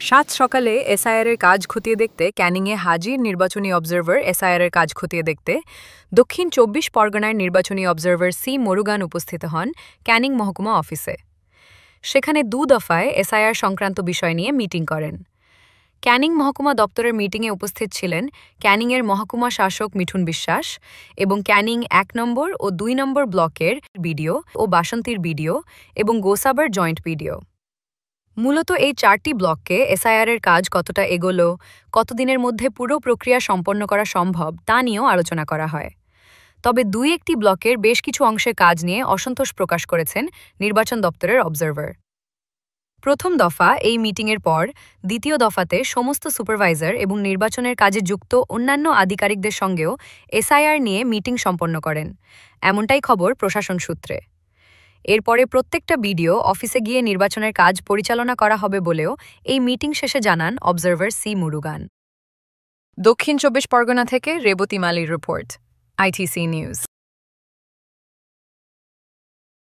সাত সকালে এসআইআর এর কাজ খতিয়ে দেখতে ক্যানিংয়ে হাজির নির্বাচনী অবজারভার এসআইআর এর কাজ খতিয়ে দেখতে দক্ষিণ ২৪ পরগনার নির্বাচনী অবজারভার সি মুরুগান উপস্থিত হন ক্যানিং মহকুমা অফিসে। সেখানে দফায় এসআইআর সংক্রান্ত বিষয় নিয়ে মিটিং করেন। ক্যানিং মহকুমা দপ্তরের মিটিংয়ে উপস্থিত ছিলেন ক্যানিংয়ের মহকুমা শাসক মিঠুন বিশ্বাস এবং ক্যানিং ১ নম্বর ও ২ নম্বর ব্লকের বিডিও ও বাসন্তীর বিডিও এবং গোসাবার জয়েন্ট বিডিও। মূলত এই ৪টি ব্লককে এসআইআর এর কাজ কতটা এগোলো, কতদিনের মধ্যে পুরো প্রক্রিয়া সম্পন্ন করা সম্ভব তা নিয়েও আলোচনা করা হয়। তবে একটি ব্লকের বেশ কিছু অংশের কাজ নিয়ে অসন্তোষ প্রকাশ করেছেন নির্বাচন দপ্তরের অবজারভার। প্রথম দফা এই মিটিংয়ের পর দ্বিতীয় দফাতে সমস্ত সুপারভাইজার এবং নির্বাচনের কাজে যুক্ত অন্যান্য আধিকারিকদের সঙ্গেও এসআইআর নিয়ে মিটিং সম্পন্ন করেন, এমনটাই খবর প্রশাসন সূত্রে। এরপরে প্রত্যেকটা বিডিও অফিসে গিয়ে নির্বাচনের কাজ পরিচালনা করা হবে বলেও এই মিটিং শেষে জানান অবজারভার সি মুরুগান। দক্ষিণ ২৪ পরগনা থেকে রেবতী মালির রিপোর্ট, ITC নিউজ।